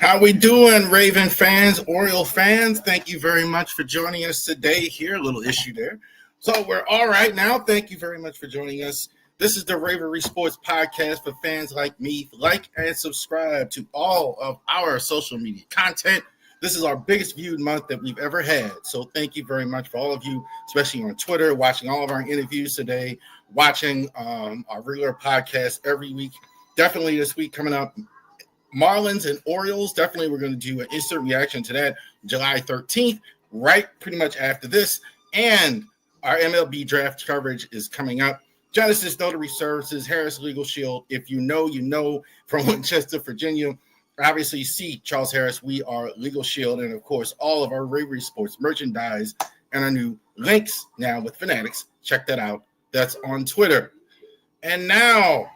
How we doing, Raven fans, Oriole fans? Thank you very much for joining us today. Here, a little issue there. So we're all right now. Thank you very much for joining us. This is the Ravori Sports Podcast for fans like me. Like and subscribe to all of our social media content. This is our biggest viewed month that we've ever had. So thank you very much for all of you, especially on Twitter, watching all of our interviews today, watching our regular podcast every week. Definitely this week coming up, Marlins and Orioles. Definitely we're going to do an instant reaction to that July 13th, right pretty much after this. And our MLB draft coverage is coming up. Genesis Notary Services, Harris Legal Shield. If you know, you know, from Winchester, Virginia. Obviously, see Charles Harris. We are Legal Shield. And, of course, all of our Ravori Sports merchandise and our new links now with Fanatics. Check that out. That's on Twitter. And now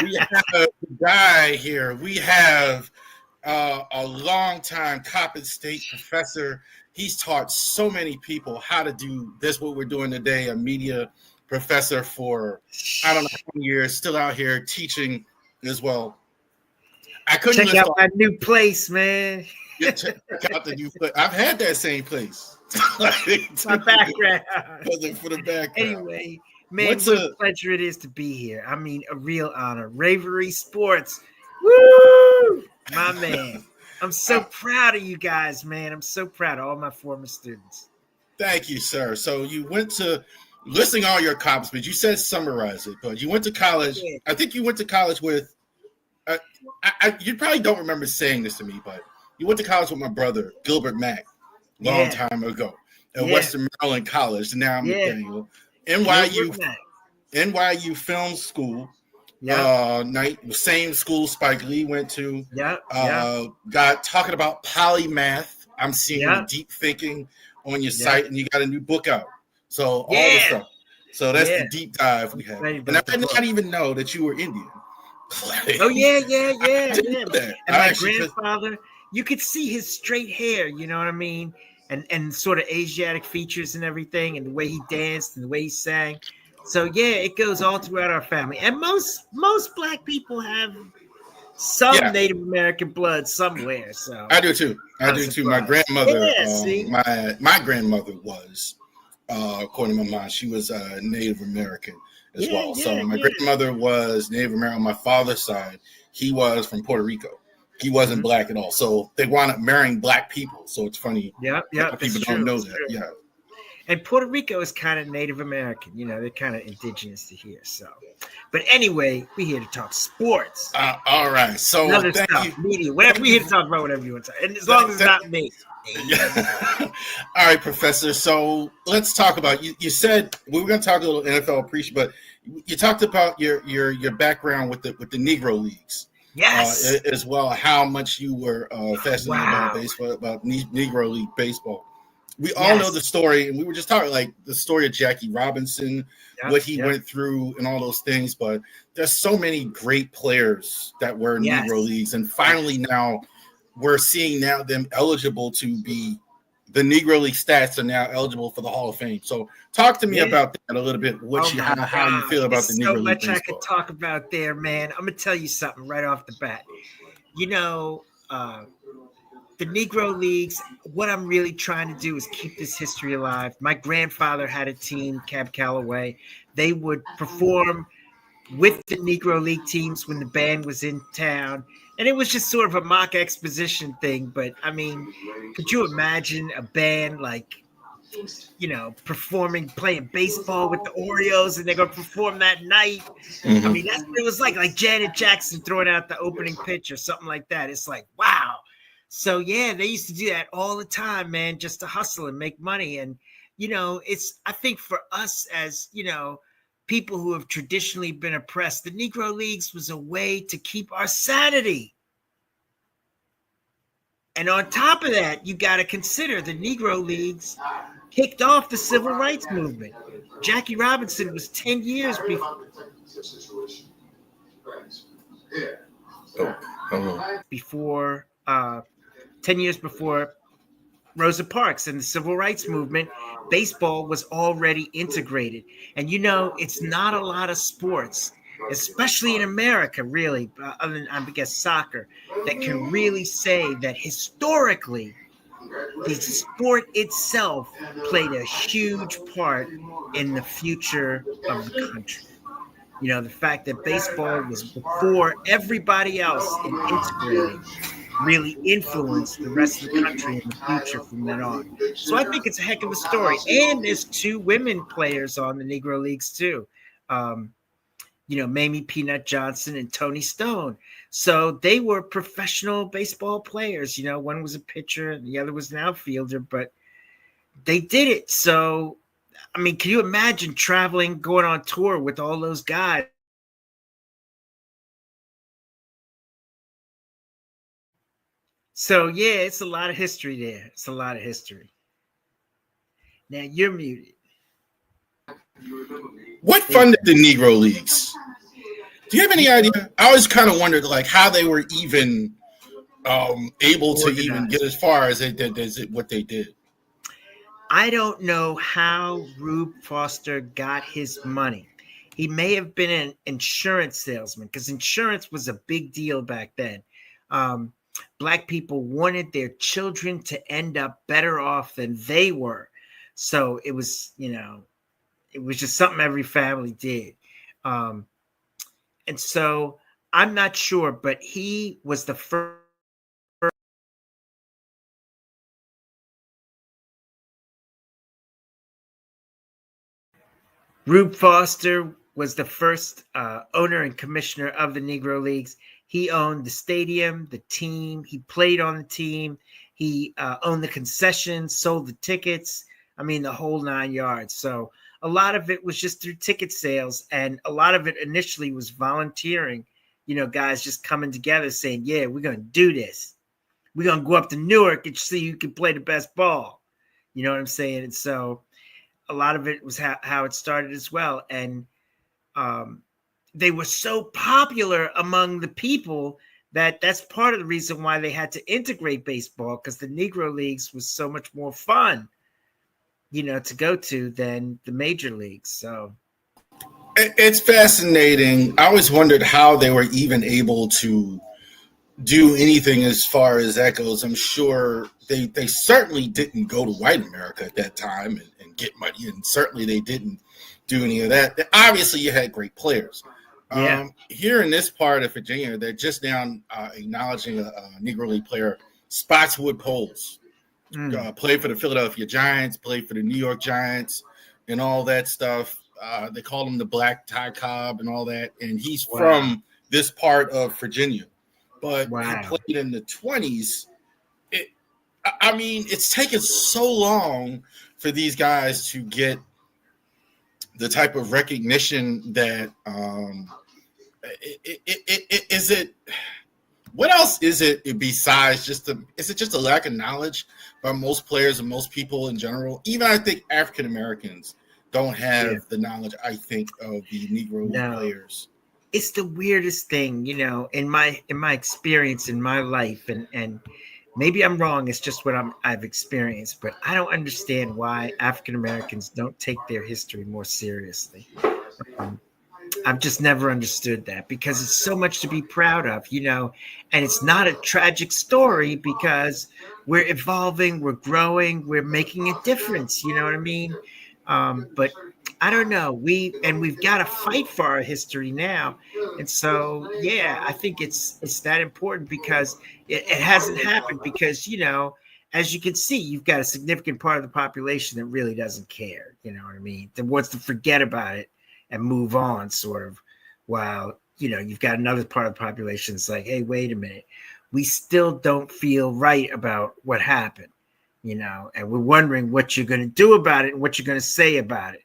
we have a guy here. We have a longtime Coppin State professor. He's taught so many people how to do this, what we're doing today, a media professor for, I don't know how many years, still out here teaching as well. I couldn't check out my new place, man. Yeah, check out the new place. I've had that same place. My background. For the background. Anyway, man, what a pleasure it is to be here. I mean, a real honor. Ravori Sports. Woo! My man. I'm so proud of you guys, man. I'm so proud of all my former students. Thank you, sir. So you went to listing all your accomplishments. You said summarize it, but you went to college. Yeah. I think you went to college with you probably don't remember saying this to me, but you went to college with my brother, Gilbert Mack, long time ago at Western Maryland College. Now I'm McDaniel. NYU Film School. Same school Spike Lee went to. Got talking about polymath. I'm seeing you deep thinking on your site, and you got a new book out. So all the stuff. So that's the deep dive we have. And I did not even know that you were Indian. Oh yeah. And my grandfather, you could see his straight hair, you know what I mean, and sort of Asiatic features and everything, and the way he danced and the way he sang. So yeah, it goes all throughout our family, and most Black people have some Native American blood somewhere. So I do too. My grandmother, my grandmother was, according to my mom, she was Native American as well. So my grandmother was Native American on my father's side. He was from Puerto Rico. He wasn't Black at all. So they wound up marrying Black people. So it's funny. People don't know that. Yeah. And Puerto Rico is kind of Native American. You know, they're kind of indigenous to here. So, but anyway, we're here to talk sports. All right. So other stuff, media, whatever. We're here to talk about whatever you want to talk. And as long as it's not me. All right, Professor. So let's talk about you said we were going to talk a little NFL appreciation, but you talked about your background with the Negro Leagues. Yes. As well, how much you were fascinated about baseball, about Negro League baseball. We all know the story, and we were just talking like the story of Jackie Robinson, what he went through, and all those things. But there's so many great players that were in Negro Leagues, and finally now we're seeing now them eligible to be the Negro League stats are now eligible for the Hall of Fame. So talk to me about that a little bit. How you feel about the Negro League baseball? So much I could talk about there, man. I'm gonna tell you something right off the bat. You know, the Negro Leagues, what I'm really trying to do is keep this history alive. My grandfather had a team, Cab Calloway. They would perform with the Negro League teams when the band was in town. And it was just sort of a mock exposition thing. But, I mean, could you imagine a band like, you know, playing baseball with the Orioles, and they're going to perform that night? I mean, that's what it was like Janet Jackson throwing out the opening pitch or something like that. It's like, wow. So, yeah, they used to do that all the time, man, just to hustle and make money. And, you know, I think for us as, you know, people who have traditionally been oppressed, the Negro Leagues was a way to keep our sanity. And on top of that, you got to consider the Negro Leagues kicked off the civil rights movement. Jackie Robinson was 10 years before 10 years before Rosa Parks and the civil rights movement. Baseball was already integrated. And, you know, it's not a lot of sports especially in America, really, other than, I guess, soccer, that can really say that historically the sport itself played a huge part in the future of the country. The fact that baseball was before everybody else in integrating really influenced the rest of the country in the future from then on. So I think it's a heck of a story. And there's two women players on the Negro Leagues too. Mamie Peanut Johnson and Tony Stone. So they were professional baseball players. One was a pitcher and the other was an outfielder, but they did it. So, I mean, can you imagine traveling, going on tour with all those guys? So, yeah, it's a lot of history there. It's a lot of history. Now, you're muted. What funded the Negro Leagues? Do you have any idea? I always kind of wondered, like, how they were even able to even get as far as they did, what they did. I don't know how Rube Foster got his money. He may have been an insurance salesman, because insurance was a big deal back then. Black people wanted their children to end up better off than they were. So it was, it was just something every family did. And so I'm not sure, but he was the first. Rube Foster was the first owner and commissioner of the Negro Leagues. He owned the stadium, the team. He played on the team. He owned the concessions, sold the tickets. I mean, the whole 9 yards. So a lot of it was just through ticket sales. And a lot of it initially was volunteering, guys just coming together saying, yeah, we're going to do this. We're going to go up to Newark and see who can play the best ball. You know what I'm saying? And so a lot of it was how it started as well. And they were so popular among the people that's part of the reason why they had to integrate baseball, because the Negro Leagues was so much more fun, to go to than the major leagues. So it's fascinating. I always wondered how they were even able to do anything as far as that goes. I'm sure they certainly didn't go to white America at that time and get money, and certainly they didn't do any of that. Obviously, you had great players. Yeah. Here in this part of Virginia, they're just now acknowledging a Negro League player, Spotswood Poles. Played for the Philadelphia Giants, played for the New York Giants, and all that stuff. They call him the Black Tie Cobb and all that. And he's from this part of Virginia. But he played in the 20s. It's taken so long for these guys to get the type of recognition that what else is it besides is it just a lack of knowledge by most players and most people in general? Even I think African Americans don't have the knowledge, I think, of the Negro players. It's the weirdest thing, in my experience in my life, and maybe I'm wrong. It's just what I've experienced, but I don't understand why African Americans don't take their history more seriously. I've just never understood that, because it's so much to be proud of, and it's not a tragic story because we're evolving, we're growing, we're making a difference. You know what I mean? But I don't know. We've got to fight for our history now. And so, I think it's that important, because it hasn't happened, because, as you can see, you've got a significant part of the population that really doesn't care. You know what I mean? That wants to forget about it and move on, sort of, while, you've got another part of the population that's like, hey, wait a minute. We still don't feel right about what happened, and we're wondering what you're going to do about it and what you're going to say about it,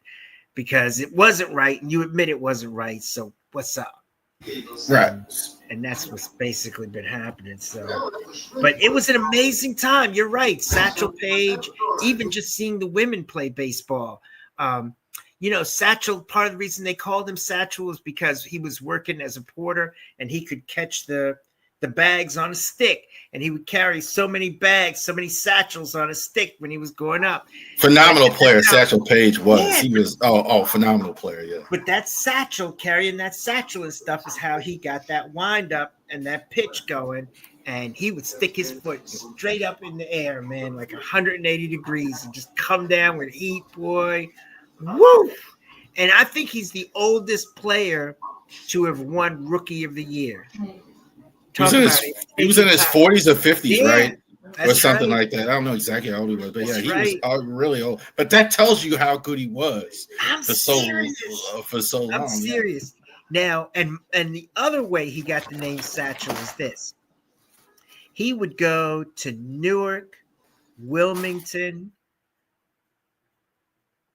because it wasn't right and you admit it wasn't right. So what's up? Right. And that's what's basically been happening. So, but it was an amazing time. You're right. Satchel Paige, even just seeing the women play baseball. Satchel, part of the reason they called him Satchel is because he was working as a porter and he could catch the the bags on a stick, and he would carry so many bags, so many satchels on a stick when he was going up. Phenomenal player, Satchel Paige was. Yeah. He was phenomenal player, yeah. But that satchel, carrying that satchel and stuff, is how he got that wind up and that pitch going. And he would stick his foot straight up in the air, man, like 180 degrees, and just come down with heat, boy. Woo! And I think he's the oldest player to have won Rookie of the Year. He was in his 40s or 50s, right? Or something like that. I don't know exactly how old he was, but he was really old. But that tells you how good he was for so long. I'm serious. Now, and the other way he got the name Satchel is this. He would go to Newark, Wilmington,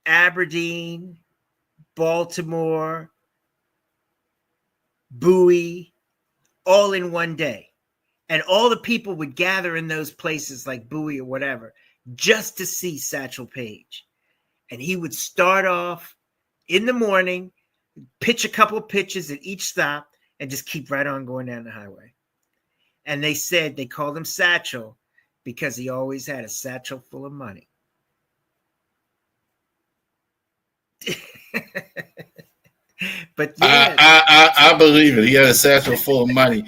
Aberdeen, Baltimore, Bowie, all in one day. And all the people would gather in those places like Bowie or whatever just to see Satchel Paige. And he would start off in the morning, pitch a couple of pitches at each stop, and just keep right on going down the highway. And they said they called him Satchel because he always had a satchel full of money. But yeah, I believe it. He had a satchel full of money.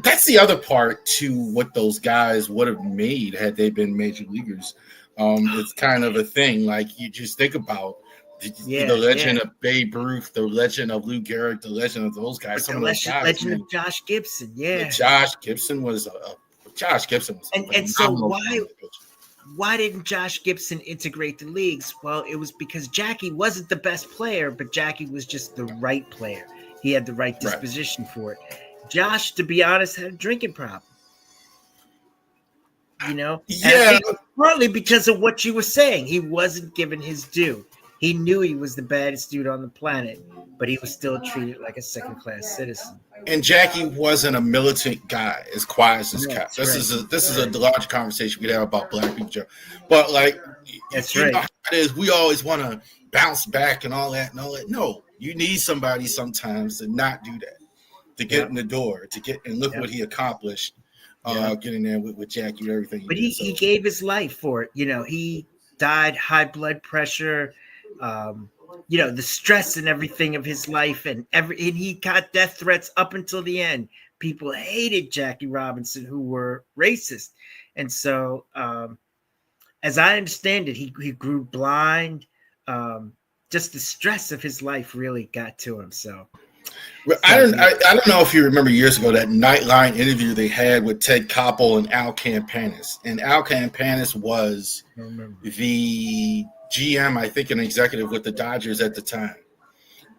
That's the other part to what those guys would have made had they been major leaguers. It's kind of a thing. Like you just think about the legend of Babe Ruth, the legend of Lou Gehrig, the legend of those guys. Some of those guys, legend of Josh Gibson. Yeah, Josh Gibson was and so why didn't Josh Gibson integrate the leagues? Well, it was because Jackie wasn't the best player, but Jackie was just the right player. He had the right disposition for it. Josh, to be honest, had a drinking problem. Yeah, partly because of what you were saying. He wasn't given his due. He knew he was the baddest dude on the planet, but he was still treated like a second-class citizen. And Jackie wasn't a militant guy, as quiet as this cat. This is a large conversation we have about black people. But that's know how it is. We always want to bounce back and all that. No, you need somebody sometimes to not do that, to get in the door, to get and look what he accomplished. Getting there with Jackie and everything. But he gave his life for it. He died high blood pressure. The stress and everything of his life, and he got death threats up until the end. People hated Jackie Robinson, who were racist, and so as I understand it, he grew blind. Just the stress of his life really got to him. So I don't know if you remember years ago that Nightline interview they had with Ted Koppel and Al Campanis, and Al Campanis was the GM, I think, an executive with the Dodgers at the time.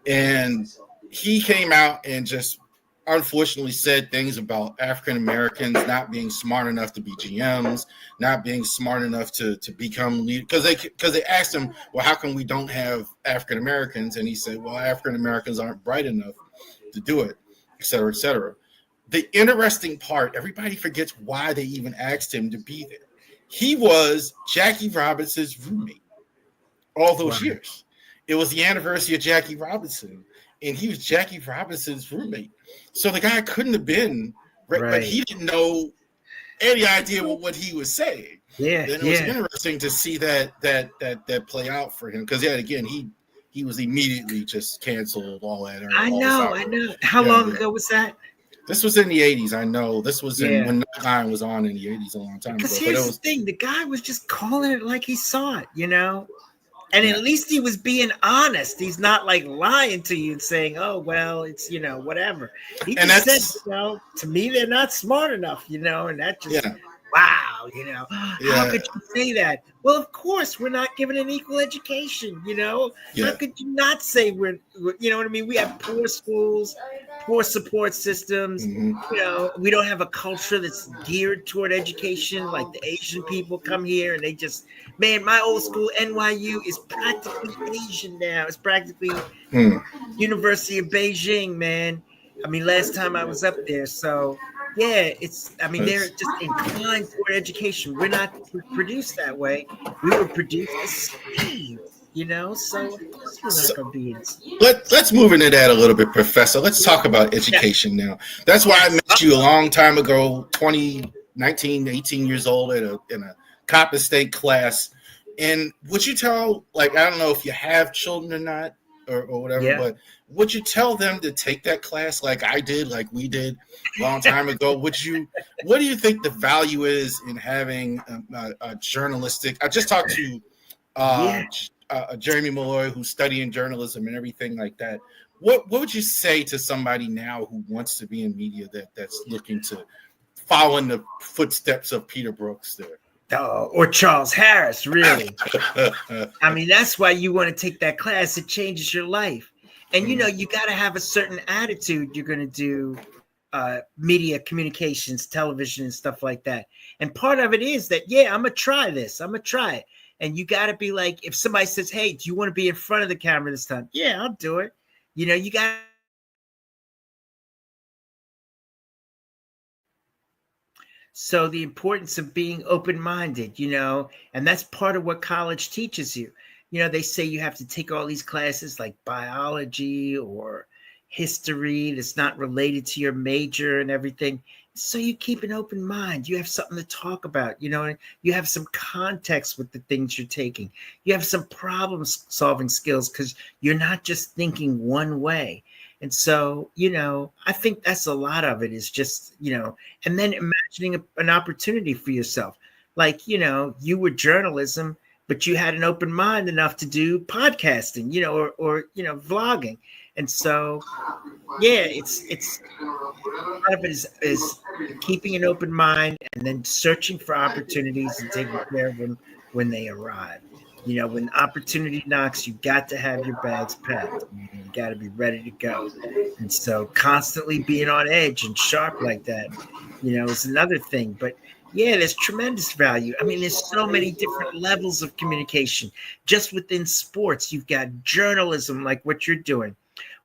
And he came out and just unfortunately said things about African Americans not being smart enough to be GMs, not being smart enough to become leaders. Because they asked him, well, how come we don't have African Americans? And he said, well, African Americans aren't bright enough to do it, et cetera, et cetera. The interesting part, everybody forgets why they even asked him to be there. He was Jackie Robinson's roommate all those years. It was the anniversary of Jackie Robinson, and he was Jackie Robinson's roommate. So the guy couldn't have been, but he didn't know any idea what he was saying. Yeah, and it was interesting to see that play out for him because again he was immediately just canceled all that. I know. How long ago was that? This was in the 80s. I know this was when Nightline was on in the 80s a long time ago. Because here's the thing: the guy was just calling it like he saw it, And at least he was being honest. He's not like lying to you and saying, "Oh, well, it's whatever." He just said, to me, they're not smart enough, and that just wow, how could you say that? Well, of course, we're not given an equal education, How could you not say we're what I mean? We have poor schools, poor support systems. Mm-hmm. We don't have a culture that's geared toward education. Like the Asian people come here and they just, man, my old school NYU is practically Asian now. It's practically University of Beijing, man. I mean, last time I was up there, so. Yeah, they're just inclined toward education. We're not produced that way. We were produced as slaves, So of course we're not going to be in. Let's move into that a little bit, Professor. Let's talk about education now. That's why I met you a long time ago, 19, 18 years old in a Coppin State class. And would you tell, like, I don't know if you have children or not or whatever, but would you tell them to take that class like I did, like we did a long time ago? What do you think the value is in having a journalistic? I just talked to Jeremy Malloy, who's studying journalism and everything like that. What would you say to somebody now who wants to be in media that's looking to follow in the footsteps of Peter Brooks there? Or Charles Harris, really. I mean, that's why you want to take that class. It changes your life. And, you got to have a certain attitude. You're going to do media, communications, television, and stuff like that. And part of it is that, I'm going to try this. I'm going to try it. And you got to be like, if somebody says, hey, do you want to be in front of the camera this time? Yeah, I'll do it. You got to. So the importance of being open-minded, and that's part of what college teaches you. They say you have to take all these classes like biology or history that's not related to your major and everything. So you keep an open mind. You have something to talk about, and you have some context with the things you're taking. You have some problem-solving skills because you're not just thinking one way. And so, I think that's a lot of it is just, and then imagining an opportunity for yourself. Like, you were journalism, but you had an open mind enough to do podcasting, or vlogging. And so, it's a lot of it is keeping an open mind and then searching for opportunities and taking care of them when they arrive. When opportunity knocks, you got to have your bags packed. You got to be ready to go. And so constantly being on edge and sharp like that, is another thing. But there's tremendous value. I mean, there's so many different levels of communication. Just within sports, you've got journalism like what you're doing.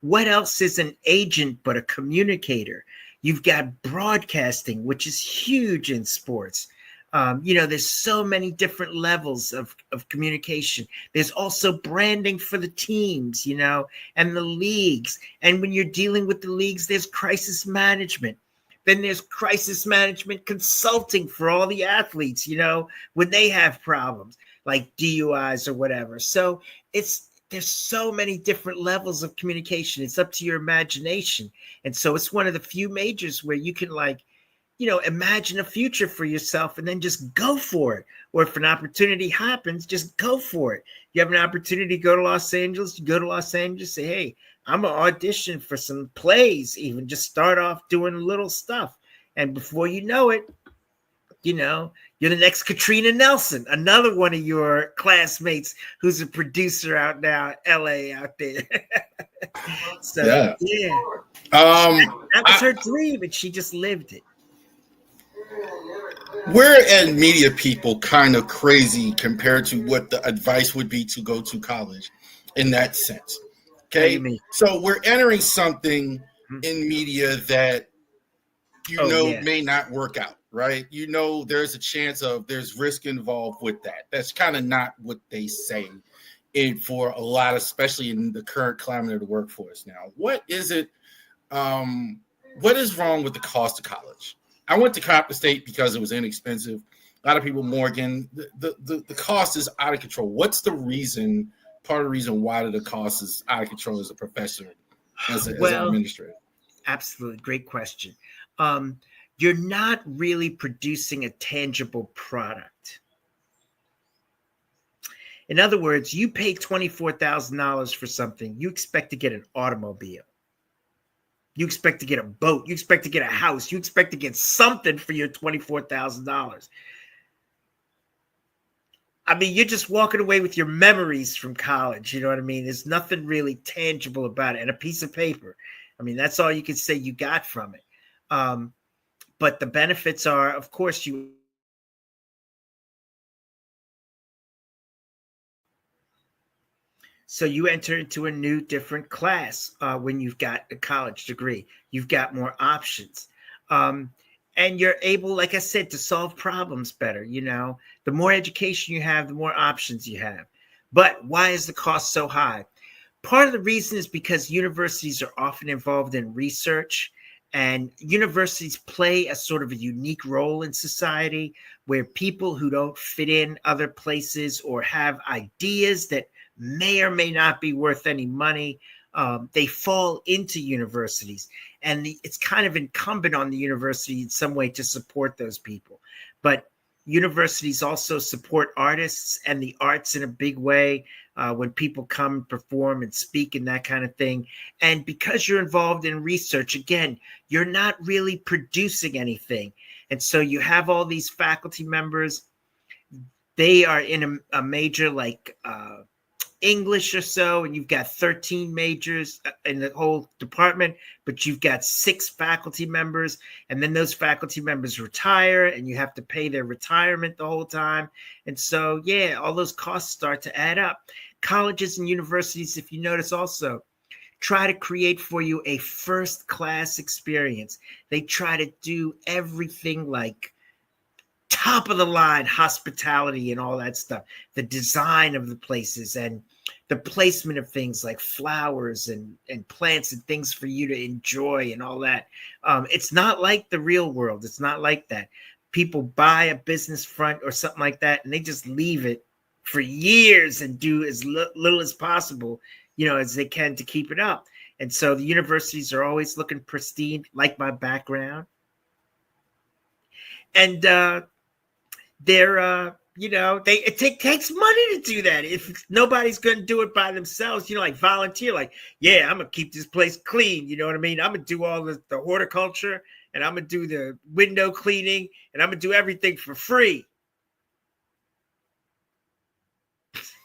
What else is an agent but a communicator? You've got broadcasting, which is huge in sports. There's so many different levels of communication. There's also branding for the teams, and the leagues. And when you're dealing with the leagues, there's crisis management. Then there's crisis management consulting for all the athletes, when they have problems like DUIs or whatever. So there's so many different levels of communication. It's up to your imagination. And so it's one of the few majors where you can imagine a future for yourself and then just go for it. Or if an opportunity happens, just go for it. You have an opportunity to go to Los Angeles, you go to Los Angeles, say, hey, I'm going to audition for some plays, even just start off doing little stuff. And before you know it, you're the next Katrina Nelson, another one of your classmates who's a producer out now, LA out there. So, that was her dream and she just lived it. We're and media people kind of crazy compared to what the advice would be to go to college in that sense. Okay. So we're entering something in media that, may not work out, right? There's a chance there's risk involved with that. That's kind of not what they say for a lot, especially in the current climate of the workforce now. What is it? What is wrong with the cost of college? I went to Coppin State because it was inexpensive. A lot of people, Morgan, the cost is out of control. What's the reason, part of the reason why the cost is out of control as a professor, as an administrator? Absolutely. Great question. You're not really producing a tangible product. In other words, you pay $24,000 for something, you expect to get an automobile. You expect to get a boat. You expect to get a house. You expect to get something for your $24,000. I mean, you're just walking away with your memories from college. You know what I mean? There's nothing really tangible about it. And a piece of paper. I mean, that's all you can say you got from it. But the benefits are, of course, So you enter into a new, different class when you've got a college degree. You've got more options. And you're able, like I said, to solve problems better. The more education you have, the more options you have. But why is the cost so high? Part of the reason is because universities are often involved in research, and universities play a sort of a unique role in society where people who don't fit in other places or have ideas that may or may not be worth any money, they fall into universities. And it's kind of incumbent on the university in some way to support those people. But universities also support artists and the arts in a big way when people come perform and speak and that kind of thing. And because you're involved in research, again, you're not really producing anything. And so you have all these faculty members. They are in a major like English or so, and you've got 13 majors in the whole department, but you've got 6 faculty members, and then those faculty members retire, and you have to pay their retirement the whole time. And so, yeah, all those costs start to add up. Colleges and universities, if you notice also, try to create for you a first-class experience. They try to do everything like top of the line hospitality and all that stuff, the design of the places and the placement of things like flowers and plants and things for you to enjoy and all that. It's not like the real world. It's not like that. People buy a business front or something like that, and they just leave it for years and do as little as possible, as they can to keep it up. And so the universities are always looking pristine, like my background. And it takes money to do that. If nobody's going to do it by themselves, like volunteer, like, yeah, I'm going to keep this place clean. You know what I mean? I'm going to do all the horticulture, and I'm going to do the window cleaning, and I'm going to do everything for free.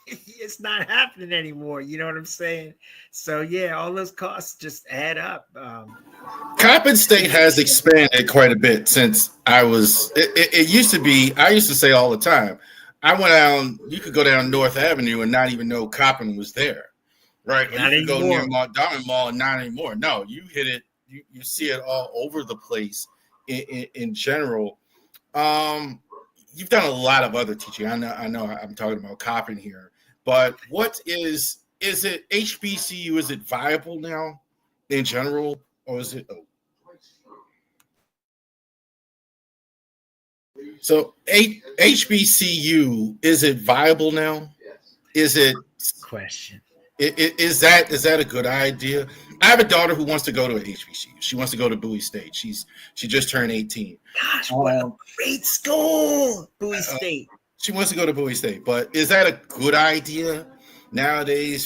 It's not happening anymore. You know what I'm saying? So, yeah, all those costs just add up. Coppin State has expanded quite a bit since it used to be, I used to say all the time, you could go down North Avenue and not even know Coppin was there, right? Or you could go near Diamond Mall and not anymore. No, you hit it, you see it all over the place in general. You've done a lot of other teaching. I know I'm talking about Coppin here, but what is it HBCU? Is it viable now in general? Or is it? So HBCU, is it viable now? Is it? Question. Is that a good idea? I have a daughter who wants to go to an HBCU. She wants to go to Bowie State. She just turned 18. Gosh, what a great school, Bowie State. She wants to go to Bowie State, but is that a good idea nowadays?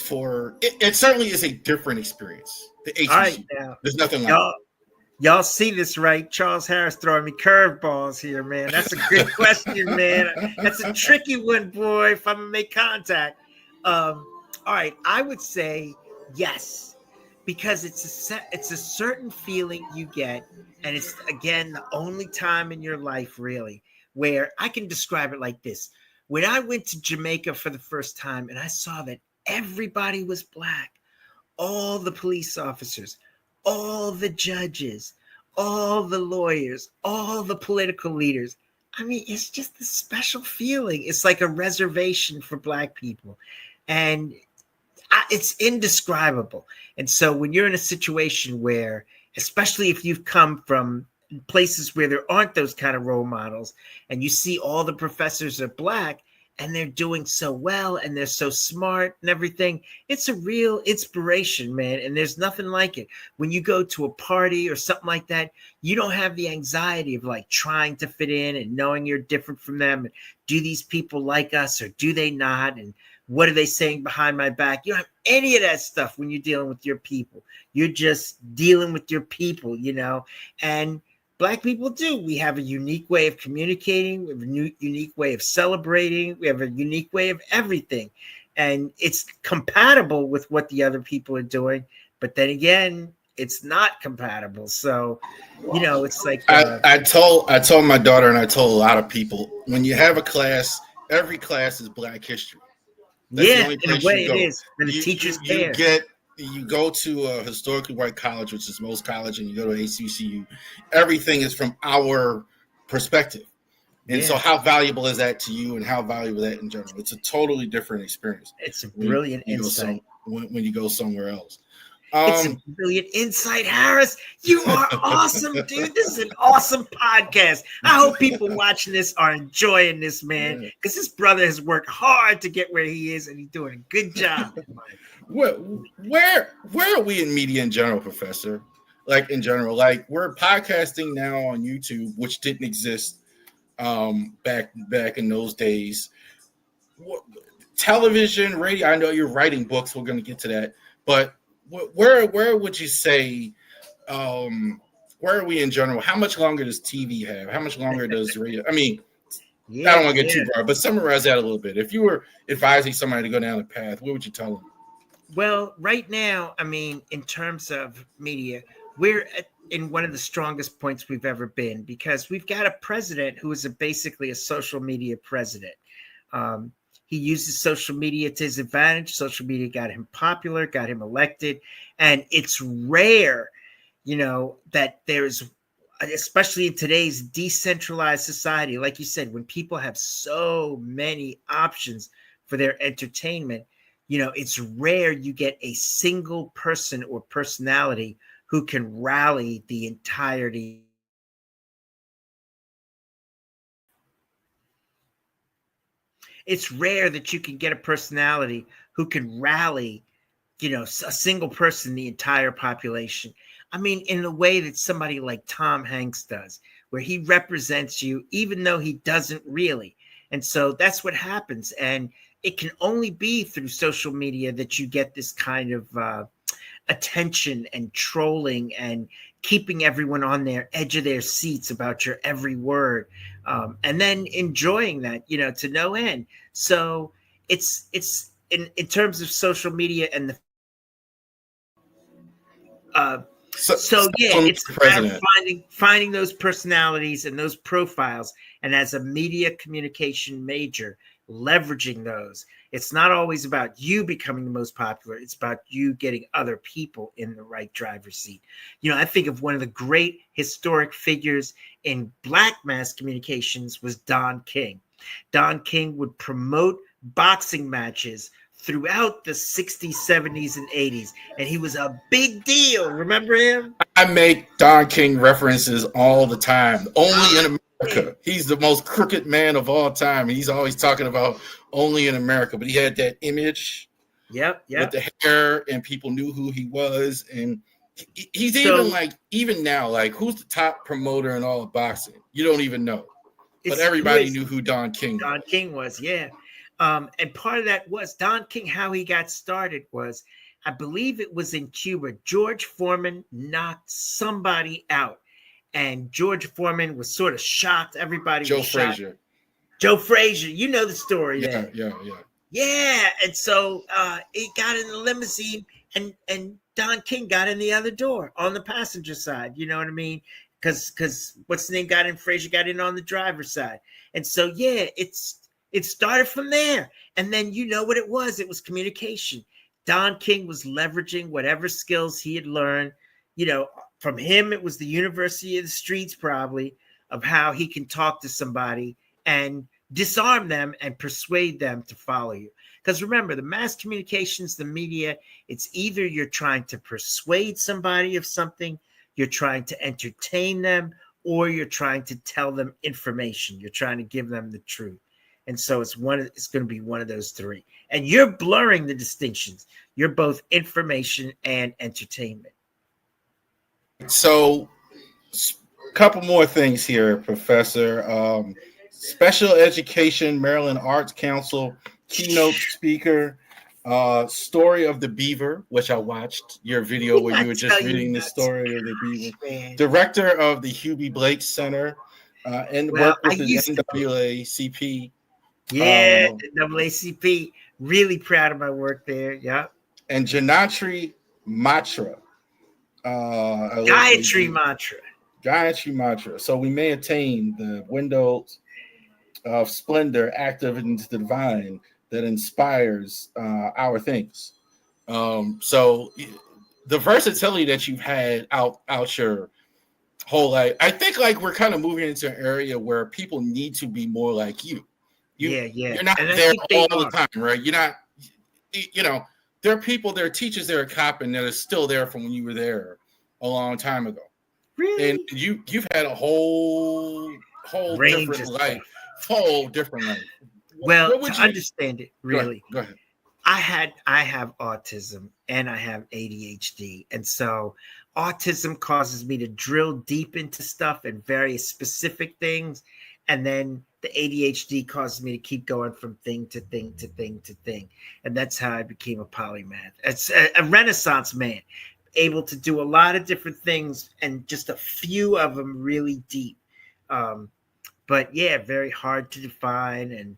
It certainly is a different experience. The HBCU. All right, now, there's nothing like it. Y'all see this, right? Charles Harris throwing me curveballs here, man. That's a good question, man. That's a tricky one, boy, if I'm going to make contact. All right, I would say yes, because it's a certain feeling you get, and it's, again, the only time in your life, really, where I can describe it like this. When I went to Jamaica for the first time and I saw that everybody was Black, all the police officers, all the judges, all the lawyers, all the political leaders. I mean, it's just a special feeling. It's like a reservation for Black people. And it's indescribable. And so when you're in a situation where, especially if you've come from places where there aren't those kind of role models, and you see all the professors are Black, and they're doing so well, and they're so smart and everything, it's a real inspiration, man. And there's nothing like it. When you go to a party or something like that, you don't have the anxiety of like trying to fit in and knowing you're different from them. And do these people like us or do they not? And what are they saying behind my back? You don't have any of that stuff when you're dealing with your people. You're just dealing with your people, and Black people do. We have a unique way of communicating. We have a unique way of celebrating. We have a unique way of everything. And it's compatible with what the other people are doing. But then again, it's not compatible. So, it's like I told my daughter, and I told a lot of people, when you have a class, every class is Black history. That's the only place in a way it is. And the teachers care. You go to a historically white college, which is most college, and you go to HBCU, everything is from our perspective. And so how valuable is that to you, and how valuable is that in general? It's a totally different experience. It's a brilliant insight. When you go somewhere else. It's a brilliant insight, Harris. You are awesome, dude. This is an awesome podcast. I hope people watching this are enjoying this, man, because this brother has worked hard to get where he is, and he's doing a good job. Where are we in media in general, Professor? Like in general, like we're podcasting now on YouTube, which didn't exist back in those days. Television, radio. I know you're writing books. We're going to get to that, but where would you say? Where are we in general? How much longer does TV have? How much longer does radio? I mean, I don't want to get too broad, but summarize that a little bit. If you were advising somebody to go down the path, what would you tell them? Well, right now, I mean, in terms of media, we're in one of the strongest points we've ever been, because we've got a president who is basically a social media president. He uses social media to his advantage. Social media got him popular, got him elected. And it's rare, that there's, especially in today's decentralized society, like you said, when people have so many options for their entertainment, it's rare you get a single person or personality who can rally the entirety. It's rare that you can get a personality who can rally, a single person, the entire population. I mean, in the way that somebody like Tom Hanks does, where he represents you, even though he doesn't really. And so that's what happens. And it can only be through social media that you get this kind of attention and trolling and keeping everyone on their edge of their seats about your every word, and then enjoying that, to no end. So it's in terms of social media and the it's about finding those personalities and those profiles, and as a media communication major, leveraging those. It's not always about you becoming the most popular. It's about you getting other people in the right driver's seat. I think of one of the great historic figures in Black mass communications was Don King. Don King would promote boxing matches throughout the 60s, 70s, and 80s. And he was a big deal. Remember him? I make Don King references all the time. Only in America. He's the most crooked man of all time. He's always talking about only in America. But he had that image with the hair, and people knew who he was. And he's even now, like, who's the top promoter in all of boxing? You don't even know. But everybody knew who Don King was. Don King was, yeah. And part of that was Don King, how he got started was, I believe it was in Cuba. George Foreman knocked somebody out. And George Foreman was sort of shocked. Everybody was shocked. Joe Frazier. You know the story there. Yeah. And so he got in the limousine, and Don King got in the other door on the passenger side. You know what I mean? Because what's the name got in? Frazier got in on the driver's side. And so, it started from there. And then you know what it was. It was communication. Don King was leveraging whatever skills he had learned. From him, it was the University of the Streets, probably, of how he can talk to somebody and disarm them and persuade them to follow you. Because remember, the mass communications, the media, it's either you're trying to persuade somebody of something, you're trying to entertain them, or you're trying to tell them information. You're trying to give them the truth. And so it's going to be one of those three. And you're blurring the distinctions. You're both information and entertainment. So a couple more things here, Professor. Special Education Maryland Arts Council keynote speaker, Story of the Beaver, which I watched your video where you were just reading the story of the beaver. Man. Director of the Hubie Blake Center, and worked with the NAACP. Yeah, NAACP. Really proud of my work there. Yeah. And Janatri Matra. Gayatri Matra. So we may attain the windows of splendor, active into the divine, that inspires our things. So the versatility that you've had out your whole like I think like we're kind of moving into an area where people need to be more like you. Yeah, yeah. You're not And I there think they all the are. time, right? You're not, you know, there are people, there are teachers there at Coppin that are still there from when you were there a long time ago. And Really? you've had a whole Range different of life, stuff. whole different life. Well, What to would you understand it, go ahead? really, Go ahead. I have autism and I have ADHD. And so autism causes me to drill deep into stuff and various specific things. And then the ADHD causes me to keep going from thing to thing to thing to thing. And that's how I became a polymath. It's a renaissance man, able to do a lot of different things and just a few of them really deep. Um, but yeah, very hard to define and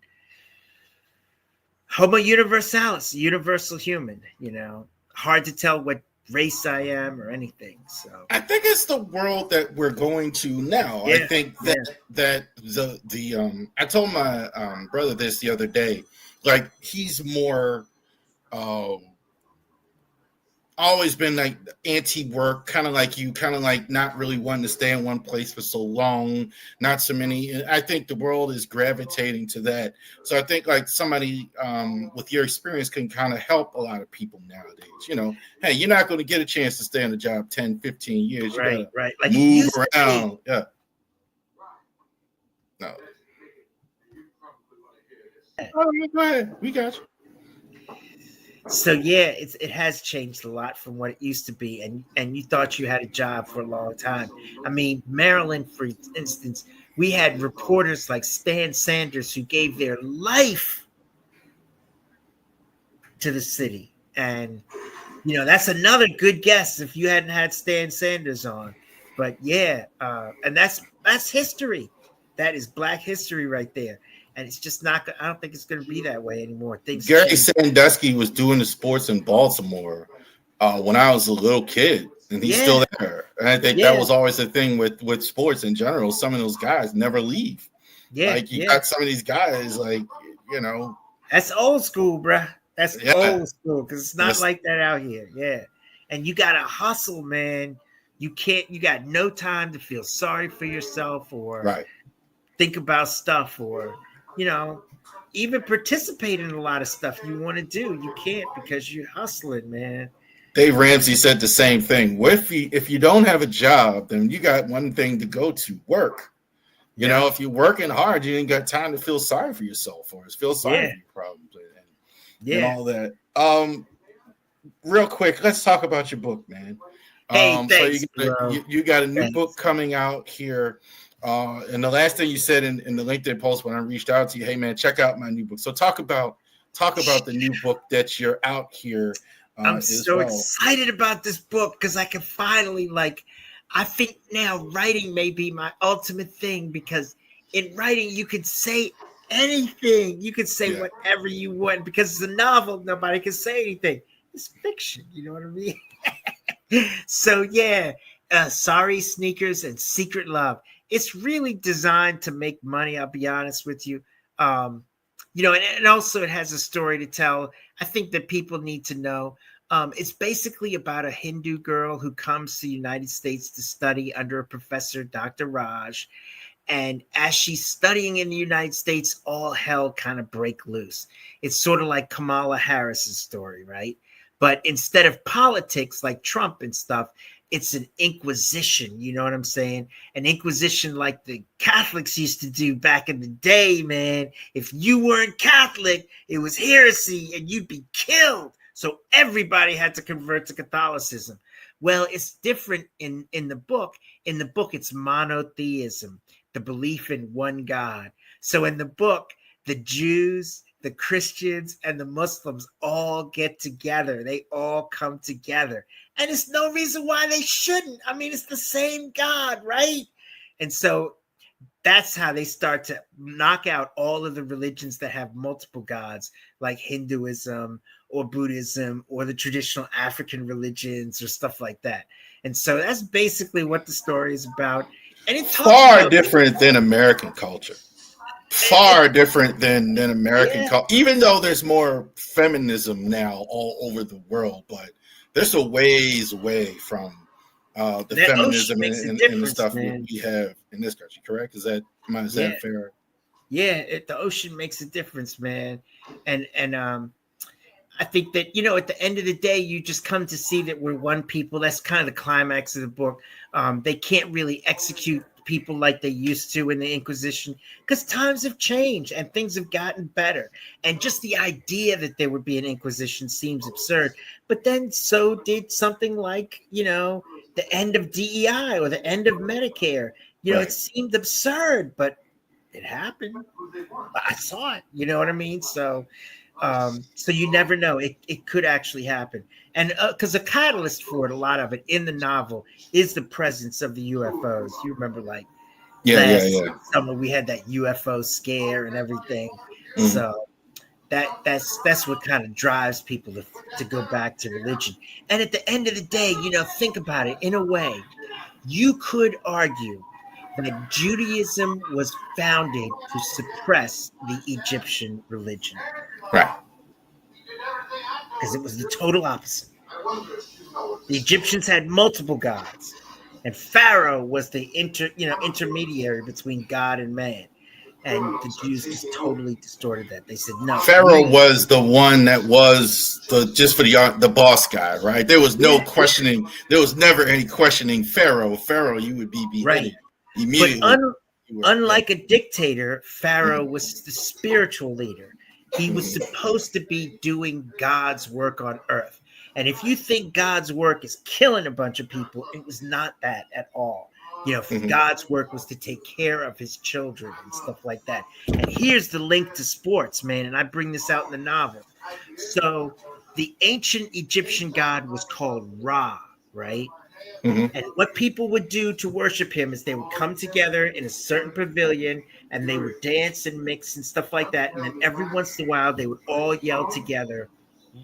Homo universalis, universal human, hard to tell what race I am or anything. So I think it's the world that we're going to now. I yeah, think yeah. that the I told my brother this the other day. Like he's more um always been like anti-work, kind of like you, kind of like not really wanting to stay in one place for so long, not so many. I think the world is gravitating to that. So I think like somebody with your experience can kind of help a lot of people nowadays. Hey, you're not going to get a chance to stay on the job 10, 15 years. You got to Right. Like it move used to be. around. Yeah. No. Oh, go ahead. We got you. So yeah, it has changed a lot from what it used to be, and you thought you had a job for a long time. I mean, Maryland, for instance, we had reporters like Stan Sanders who gave their life to the city, and that's another good guess if you hadn't had Stan Sanders on. But yeah, and that's history. That is Black history right there. And it's just not. I don't think it's going to be that way anymore. Things Gary change. Sandusky was doing the sports in Baltimore when I was a little kid, and he's still there. And I think that was always the thing with sports in general. Some of those guys never leave. Yeah, like you got some of these guys, like that's old school, bruh. That's old school because it's not like that out here. Yeah, and you gotta hustle, man. You can't. You got no time to feel sorry for yourself or think about stuff or even participate in a lot of stuff you want to do. You can't because you're hustling, man. Dave Ramsey said the same thing. If you don't have a job, then you got one thing to go to: work. If you're working hard, you ain't got time to feel sorry for yourself or feel sorry for your problems and all that. Real quick, let's talk about your book, man. Hey, thanks, so you got a new book coming out here. And the last thing you said in the LinkedIn post when I reached out to you, hey man, check out my new book. So talk about the new book that you're out here. I'm so excited about this book because I can finally I think now writing may be my ultimate thing because in writing you can say anything. You can say whatever you want because it's a novel. Nobody can say anything. It's fiction. You know what I mean? So Sarees, Sneakers, and Secret Love. It's really designed to make money. I'll be honest with you. And also it has a story to tell. I think that people need to know. It's basically about a Hindu girl who comes to the United States to study under a professor, Dr. Raj. And as she's studying in the United States, all hell kind of break loose. It's sort of like Kamala Harris's story, right? But instead of politics like Trump and stuff, it's an inquisition, you know what I'm saying? An inquisition like the Catholics used to do back in the day, man. If you weren't Catholic, it was heresy and you'd be killed. So everybody had to convert to Catholicism. Well, it's different in the book. In the book, it's monotheism, the belief in one God. So in the book, the Jews, the Christians, and the Muslims all get together. They all come together. And there's no reason why they shouldn't. I mean, it's the same God, right? And so that's how they start to knock out all of the religions that have multiple gods, like Hinduism or Buddhism or the traditional African religions or stuff like that. And so that's basically what the story is about. And it's far different than American culture. Far different than American culture. Even though there's more feminism now all over the world, but there's a ways away from the That ocean feminism makes a and the difference, stuff man. we have in this country. Correct? Is that Yeah. fair? Yeah, the ocean makes a difference, man. And I think that, at the end of the day, you just come to see that we're one people. That's kind of the climax of the book. They can't really execute people like they used to in the Inquisition because times have changed and things have gotten better. And just the idea that there would be an Inquisition seems absurd. But then so did something like, the end of DEI or the end of Medicare. Right. It seemed absurd, but it happened. I saw it. You know what I mean? So you never know. It could actually happen. And because a catalyst for it, a lot of it in the novel is the presence of the UFOs. You remember, like last summer, we had that UFO scare and everything. Mm-hmm. So that's what kind of drives people to go back to religion. And at the end of the day, think about it. In a way, you could argue that Judaism was founded to suppress the Egyptian religion. Right. Because it was the total opposite. The Egyptians had multiple gods, and Pharaoh was the intermediary between God and man. And the Jews just totally distorted that. They said no. Pharaoh was the one that was just for the boss guy, right? There was no questioning. There was never any questioning Pharaoh. Pharaoh, you would be beheaded immediately. But unlike a dictator, Pharaoh was the spiritual leader. He was supposed to be doing God's work on earth. And if you think God's work is killing a bunch of people, it was not that at all. God's work was to take care of his children and stuff like that. And here's the link to sports, man. And I bring this out in the novel. So the ancient Egyptian god was called Ra, right? Mm-hmm. And what people would do to worship him is they would come together in a certain pavilion and they would dance and mix and stuff like that. And then every once in a while, they would all yell together,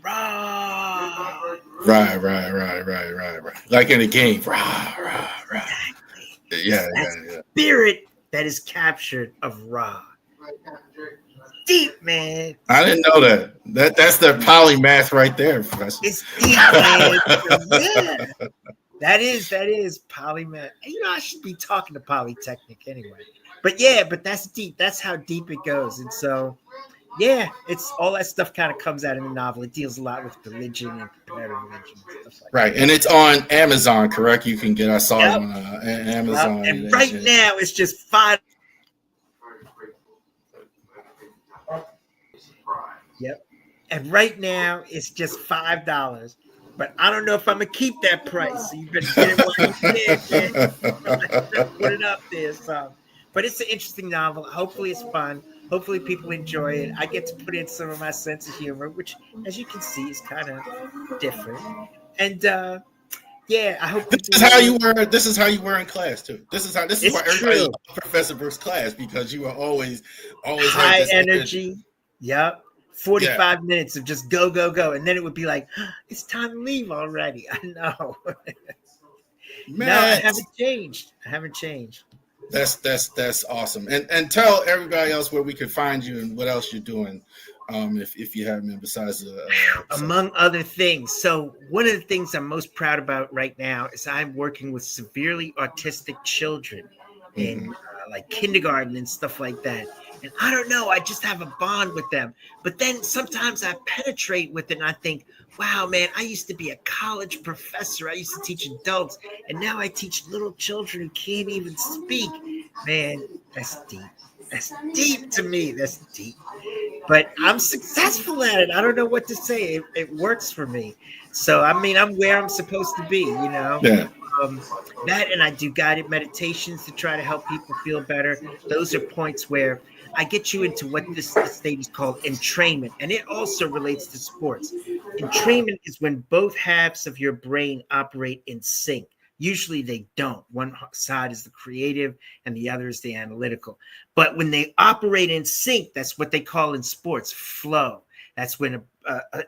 Ra. Right. Like in a game. Ra. Exactly. Yeah. Spirit that is captured of Ra. Deep, man. I didn't know that. That's the polymath right there, Professor. It's deep, man. Yeah. That is polymath. I should be talking to Polytechnic anyway. But that's deep. That's how deep it goes. And so, it's all that stuff kind of comes out in the novel. It deals a lot with religion and comparative religion and stuff like that. Right. And it's on Amazon, correct? You can get, I saw it on Amazon. And right now it's just $5. Yep. And right now it's just $5. But I don't know if I'm gonna keep that price. So you better get it while you can. Put it up there. So, but it's an interesting novel. Hopefully it's fun. Hopefully people enjoy it. I get to put in some of my sense of humor, which, as you can see, is kind of different. And I hope this is how you were. This is how you were in class too. This is why everybody loved Professor Brooks' class, because you were always high energy. Yep. 45 minutes of just go, and then it would be like, it's time to leave already. I know. No, I haven't changed. That's awesome. And tell everybody else where we can find you and what else you're doing, if you haven't been, besides among other things. So one of the things I'm most proud about right now is I'm working with severely autistic children in like kindergarten and stuff like that. And I don't know, I just have a bond with them. But then sometimes I penetrate with it and I think, wow, man, I used to be a college professor. I used to teach adults. And now I teach little children who can't even speak. Man, that's deep. That's deep to me. That's deep. But I'm successful at it. I don't know what to say. It works for me. So, I mean, I'm where I'm supposed to be, Yeah. That, and I do guided meditations to try to help people feel better. Those are points where I get you into what this state is called entrainment, and it also relates to sports. Entrainment is when both halves of your brain operate in sync. Usually they don't. One side is the creative and the other is the analytical. But when they operate in sync, that's what they call in sports flow. That's when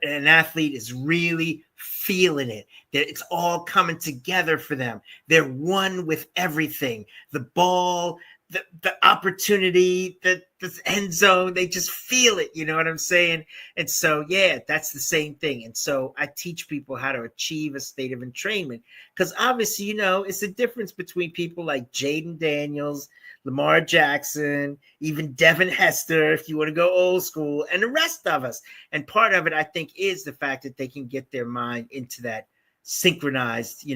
an athlete is really feeling it. It's all coming together for them. They're one with everything. The ball, the opportunity, the end zone. They just feel it. You know what I'm saying? And so, yeah, that's the same thing. And so I teach people how to achieve a state of entrainment, because obviously, it's the difference between people like Jaden Daniels, Lamar Jackson, even Devin Hester, if you want to go old school, and the rest of us. And part of it, I think, is the fact that they can get their mind into that synchronized,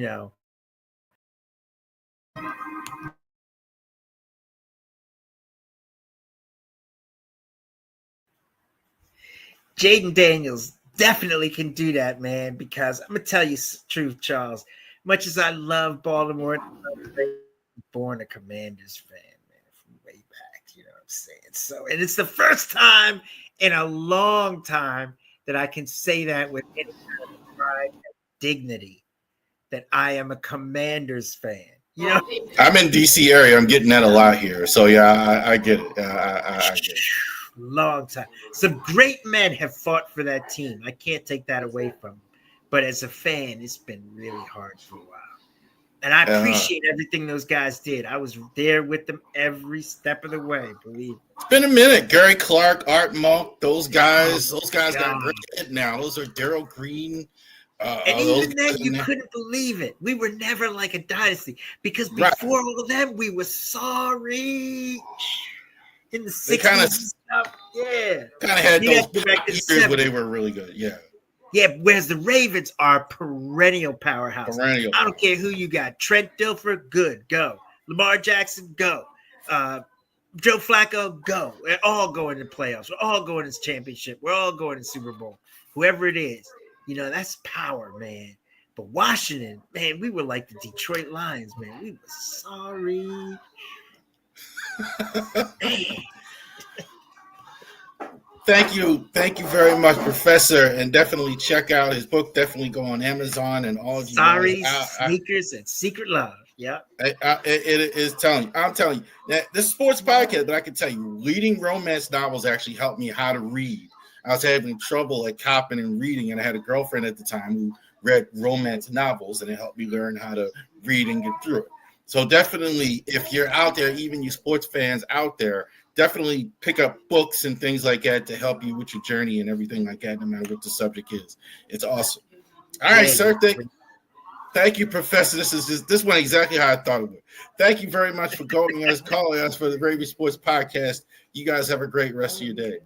Jaden Daniels definitely can do that, man, because I'm going to tell you the truth, Charles. Much as I love Baltimore, I'm born a Commanders fan, man, from way back. You know what I'm saying? So, and it's the first time in a long time that I can say that with any kind of pride and dignity, that I am a Commanders fan. I'm in DC area. I'm getting that a lot here. So yeah, I get it. I get it. Long time. Some great men have fought for that team. I can't take that away from them. But as a fan, it's been really hard for a while. And I appreciate everything those guys did. I was there with them every step of the way, believe me. It's been a minute. Gary Clark, Art Monk, those guys got great hit now. Those are Darryl Green. And even then, you couldn't believe it. We were never like a dynasty, because before all of them, we were sorry. In the 60s, kind of had those years where they were really good. Yeah, whereas the Ravens are perennial powerhouse. I don't care who you got. Trent Dilfer, good, go. Lamar Jackson, go. Joe Flacco, go. We're all going to playoffs. We're all going to championship. We're all going to Super Bowl. Whoever it is, that's power, man. But Washington, man, we were like the Detroit Lions, man. We were sorry. Thank you very much, Professor, and definitely check out his book. Definitely go on Amazon and all of you. Sarees, Sneakers, and Secret Love. Yeah, it is telling you. I'm telling you that this sports podcast, but I can tell you, reading romance novels actually helped me how to read. I was having trouble at copying and reading, and I had a girlfriend at the time who read romance novels, and it helped me learn how to read and get through it. So definitely, if you're out there, even you sports fans out there, definitely pick up books and things like that to help you with your journey and everything like that, no matter what the subject is. It's awesome. All right, sir. Thank you, Professor. This went exactly how I thought it would. Thank you very much for calling us for the Ravori Sports Podcast. You guys have a great rest of your day.